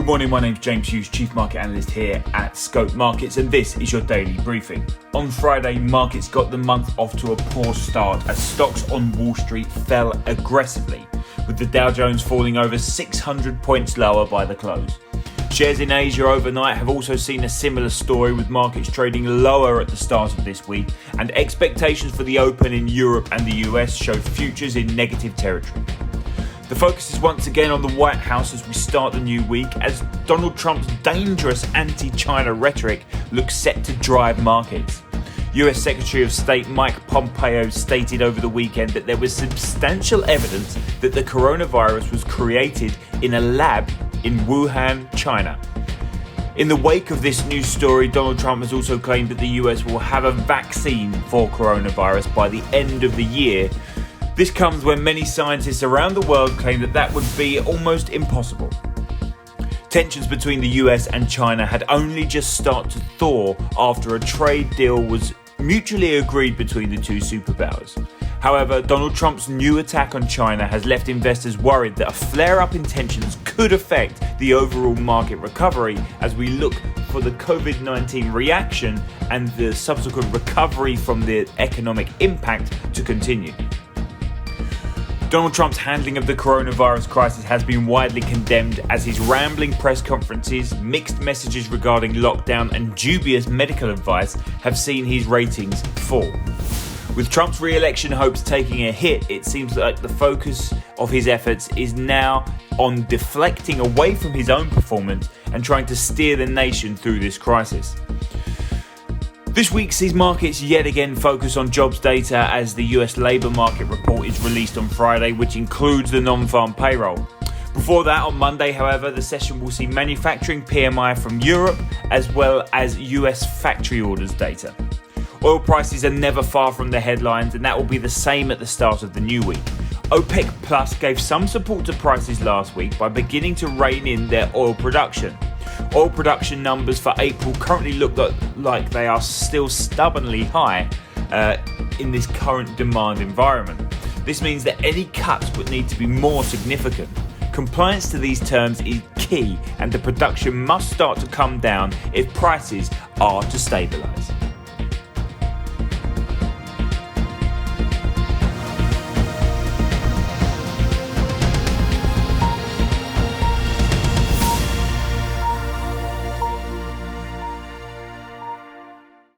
Good morning, my name's James Hughes, Chief Market Analyst here at Scope Markets, and this is your daily briefing. On Friday, markets got the month off to a poor start as stocks on Wall Street fell aggressively, with the Dow Jones falling over 600 points lower by the close. Shares in Asia overnight have also seen a similar story, with markets trading lower at the start of this week, and expectations for the open in Europe and the US show futures in negative territory. The focus is once again on the White House as we start the new week, as Donald Trump's dangerous anti-China rhetoric looks set to drive markets. US Secretary of State Mike Pompeo stated over the weekend that there was substantial evidence that the coronavirus was created in a lab in Wuhan, China. In the wake of this news story, Donald Trump has also claimed that the US will have a vaccine for coronavirus by the end of the year. This comes when many scientists around the world claim that that would be almost impossible. Tensions between the US and China had only just started to thaw after a trade deal was mutually agreed between the two superpowers. However, Donald Trump's new attack on China has left investors worried that a flare-up in tensions could affect the overall market recovery as we look for the COVID-19 reaction and the subsequent recovery from the economic impact to continue. Donald Trump's handling of the coronavirus crisis has been widely condemned as his rambling press conferences, mixed messages regarding lockdown and dubious medical advice have seen his ratings fall. With Trump's re-election hopes taking a hit, it seems like the focus of his efforts is now on deflecting away from his own performance and trying to steer the nation through this crisis. This week sees markets yet again focus on jobs data as the US labour market report is released on Friday, which includes the non-farm payroll. Before that, on Monday, however, the session will see manufacturing PMI from Europe as well as US factory orders data. Oil prices are never far from the headlines, and that will be the same at the start of the new week. OPEC Plus gave some support to prices last week by beginning to rein in their oil production. Oil production numbers for April currently look like they are still stubbornly high in this current demand environment. This means that any cuts would need to be more significant. Compliance to these terms is key, and the production must start to come down if prices are to stabilise.